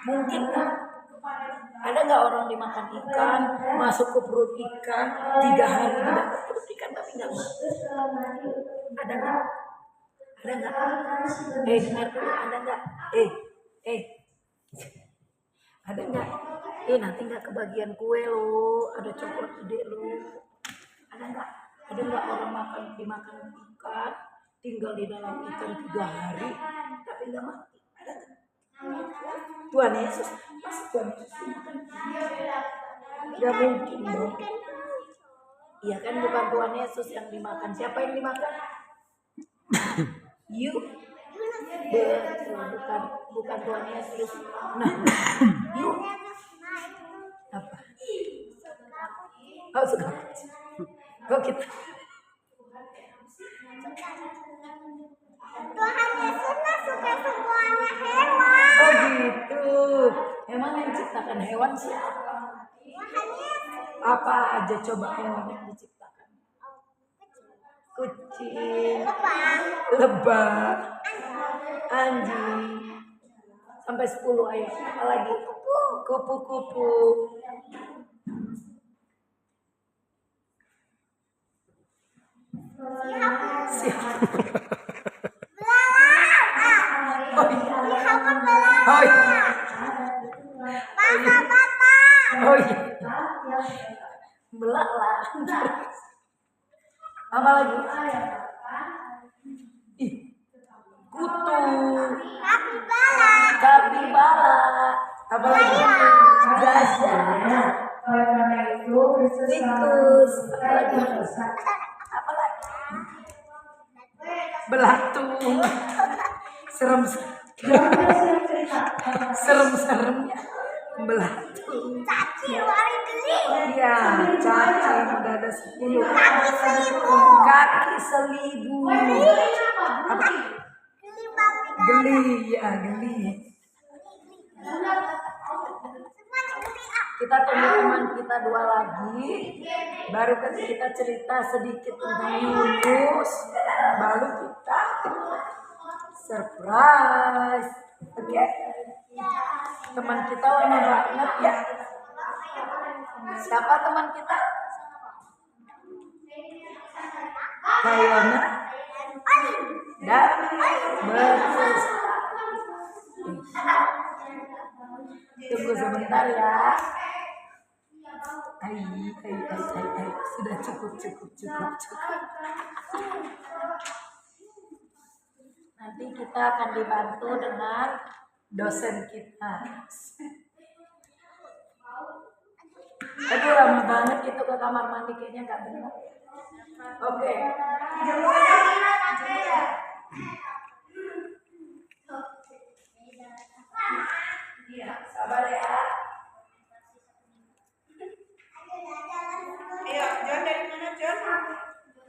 Mungkin nggak? Ada nggak orang dimakan ikan, masuk ke perut ikan, 3 hari di dalam perut ikan tapi nggak mati? Ada nggak? Ada nggak? Dengar dulu, ada nggak? Ada nggak? Nanti nggak kebagian kue lo, ada coklat gede lo. Ada nggak? Ada nggak orang dimakan ikan, tinggal di dalam ikan 3 hari tapi nggak mati? Ada nggak? Tuhan Yesus, masa Tuhan Yesus dimakan? Nggak mungkin dong. Iya kan, bukan Tuhan Yesus yang dimakan. Siapa yang dimakan? You? Betul, bukan Tuhan Yesus. Nah, you apa? Oh, suka. Kok kita? Tuhan Yesus mah suka semuanya hewan. Oh gitu. Emang yang ciptakan hewan siapa? Apa aja coba hewan yang diciptakan? Kucing, lebah, anjing, sampai 10 ayat. Apalagi kupu-kupu. Siapa? Oh iya. Oh iya. Belalang. Apa lagi? Kutu. Kapibara. Apa lagi? Gajah. Oleh karena itu, Tikus. Apa lagi? Belatung. Serem-seremnya belatung. Cacing paling geli. Iya, cacing udah ada 10. Kaki seribu. Apa? Geli banget. Geli, ya geli. Kita tunggu teman kita 2 lagi. Baru kita cerita sedikit tentang Yunus. Baru kita surprise. Oke. Teman kita lama banget ya. Siapa teman kita? Kayona dan Bersus. Tunggu sebentar ya. Sudah cukup. Nanti kita akan dibantu dengan dosen kita. Aduh, lama banget itu ke kamar mandi, kayaknya nggak benar. Oke. Iya, sabar ya. Ayo, John dari mana, John?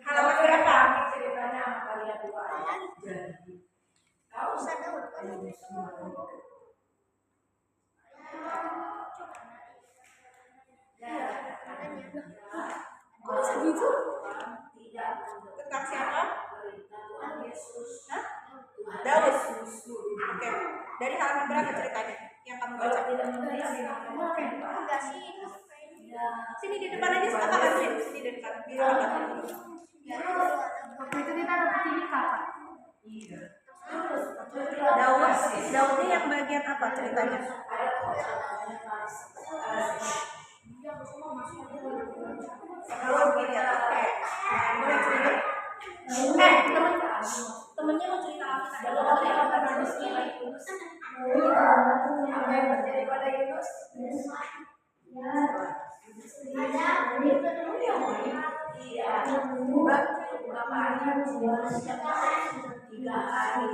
Halaman berapa? Ceritanya sama kalian 2 ayat. Jadi, kau sadar kok bisa gitu? Tentang siapa? Hah? Daud. Oke. Dari halaman berapa ceritanya yang kamu baca? Sini di depan aja, suka bantuin. Sini di depan. Bisa bantuin. waktu itu kita dapat ini kapan? Daudnya yang bagian apa ceritanya? Kalau begini ya, oke. Boleh cerita? Temennya mau cerita apa? Apa yang terjadi pada Yunus? Iya. Berapa hari? 3 hari.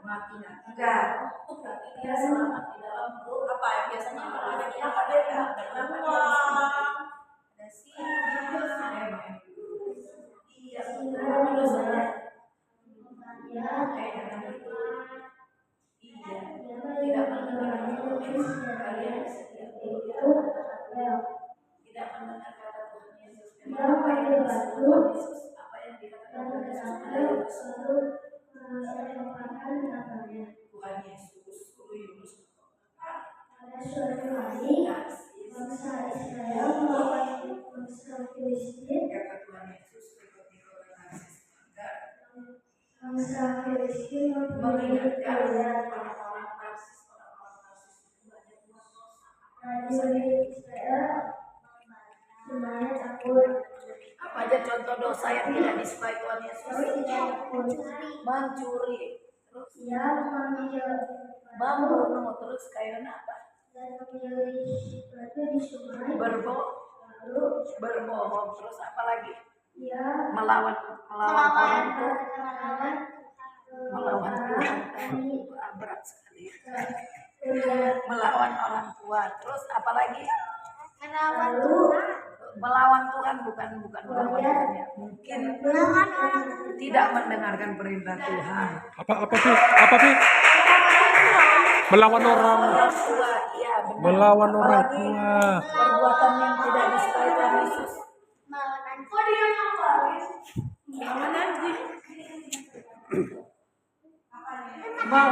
Mati enggak? Berarti dia selamat di dalam perut. Apa yang biasanya ada di apa dia? Ada uang, ada singa, ada main. Iya, betul saja. Iya, tidak mendengar kalian setiap tidak mendengar kata Tuhan Yesus. Apa yang disebut Tuhan Yesus? Apa yang dikatakan Tuhan Yesus? Tuhan Yesus suatu hari bangsa Israel melawan bangsa Filistin. Kata Tuhan Yesus seperti kota Tarsis. Bangsa Filistin Mengingatkan mempunyai orang-orang Tarsis itu banyak dosa. prajurit Israel semuanya takut. Apa aja contoh dosa yang tidak disukai Tuhan Yesus? Mencuri, terus Ia mengambil membunuh, terus kayak apa? dan memilih batu di sungai. Lalu Berbohong, terus apa lagi? ia Melawan orang tua, melawan Tuhan. Berat sekali. Melawan orang tua, terus apa lagi? lalu Melawan Tuhan, bukan melawan Tuhan ya. Mungkin tidak mendengarkan perintah Tuhan. Apa Pi? Melawan orang Tua, iya benar. Melawan orang Apalagi tua. perbuatan yang tidak disukai Tuhan Yesus. Melawan anjing. Mau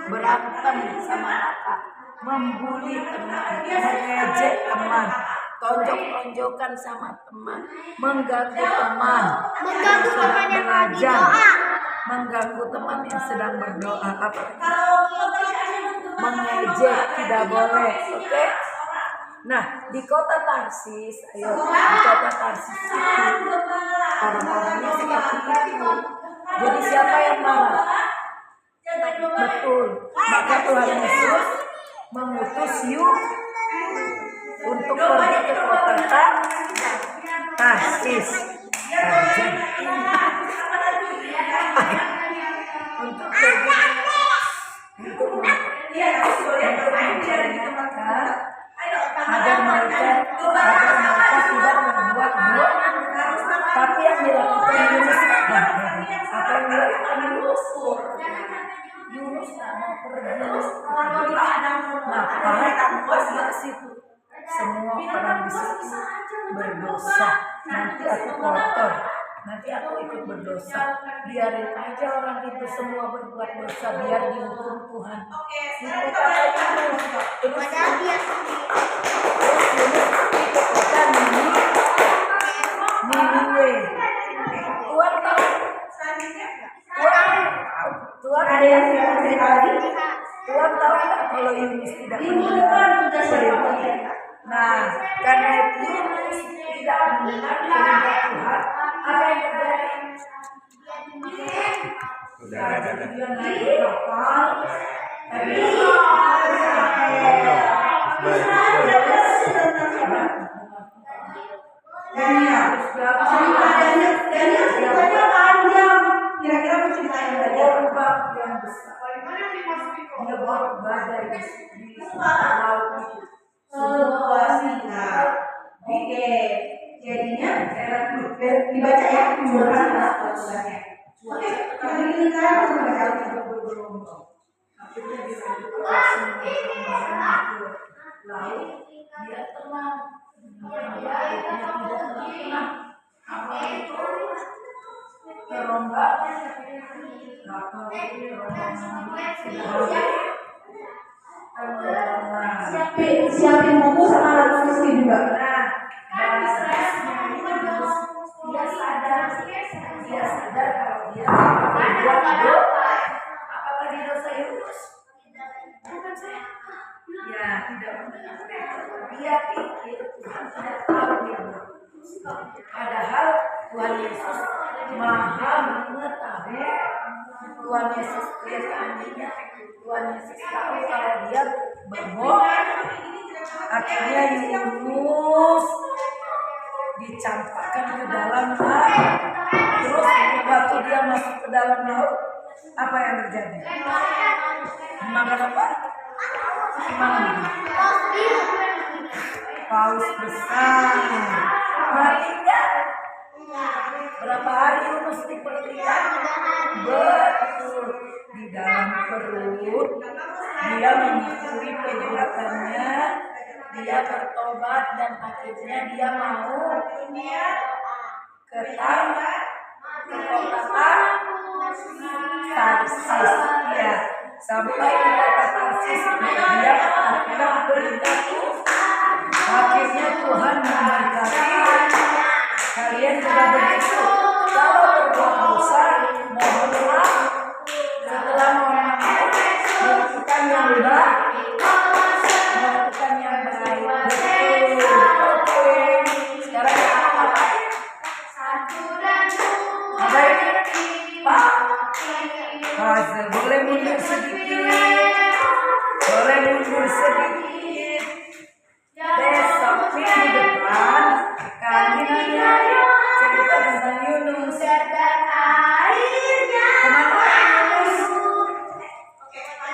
berantem sama kakak, membuli teman, mengejek teman, tonjok-tonjokan sama teman, mengganggu teman, Mengganggu teman yang lagi belajar, doa. mengganggu teman yang sedang berdoa, apa? Mengejek tidak boleh, oke? Nah, di kota Tarsis, ayo, di kota Tarsis itu orang-orangnya seperti itu. Jadi siapa yang marah? Betul. Maka Tuhan Yesus mengutus Yuh untuk pergi ke kota Tarsis. Untuk pergi untuk mencari mereka agar mereka tidak membuat dosa. Tapi yang dilakukan Yunus apa yang dilakukan Yunus tak mau pergi. Maka pas di situ semua orang di situ berdosa. Nanti aku kotor. Nanti aku ikut berdosa. Biarin aja orang itu semua berbuat dosa, biar dihukum Tuhan. Itu kata Yunus. Terus Yunus pergi ke kota Niniwe. Tuhan tahu. Tuhan ada yang Tuhan tahu tak kalau Yunus tidak mendengar perintah. Nah, karena itu Yunus tidak mendengar perintah Tuhan, apa yang terjadi? Dia naik kapal. Kira-kira mau ceritain aja. Ombak yang besar. Dia bawa badai di laut itu. Oke, jadinya dibaca ya jumlahnya. Oke, kalau begini kan membaca. Akhirnya dia laut dia tenang. Lautnya tidak tenang. Apa itu? Terombak. Kapal ini Siapin buku sama alat tulisnya juga. Dia sadar kalau dia berbuat dosa. Apa tadi dosa Yunus? Bukan saya. Ya, tidak mendengar. Dia pikir Tuhan tidak tahu dia berdosa. Padahal Tuhan Yesus Maha mengetahui. Tuhan Yesus lihat anjingnya. Tuhan Yesus tahu kalau dia berbohong. Akhirnya Yunus dicampakkan ke dalam laut. Terus waktu dia masuk ke dalam laut, apa yang terjadi? Dimakan apa? Dimakan paus besar. Mati enggak? Berapa hari Yunus di perut ikan? Betul. Di dalam perut dia mengakui perbuatannya, dia bertobat dan akhirnya dia mau ke kota Tarsis. Ya, sampai di kota Tarsis Puzzle boleh mundur sedikit. Boleh mundur sedikit. Besok minggu depan kami nanti cerita tentang Yunus dan airnya. Kemana Yunus?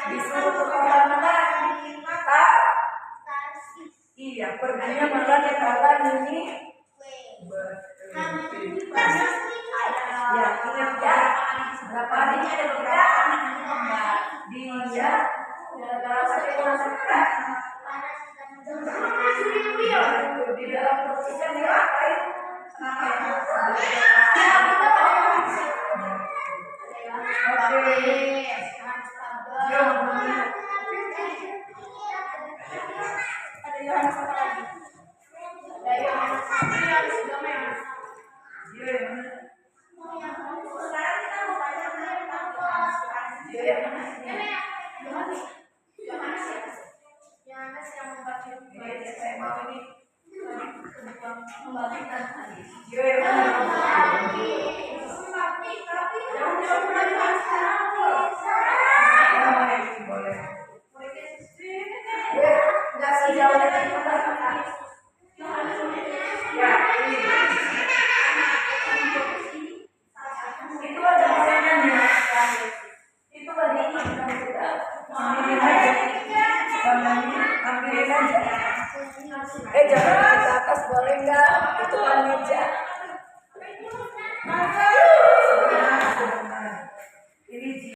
Disuruh ke kota mana? Iya, perginya malah di kota ini. Ya, ingat ya. Berapa harinya ada beberapa anak dia dalam satu masakan. Di dalam prosesnya dia apain? Ada Yohanes apa lagi? Ada Yohanes apa lagi? Sekarang kita mau baca tentang Yohanes yang membaca saya mau ini membagikan Nggak sejauh dari kita. Ya, itu ada makanannya. Itu ada ini kamu sudah ambilin aja. Ambilin aja. Jangan ke atas boleh nggak? Itu kan meja.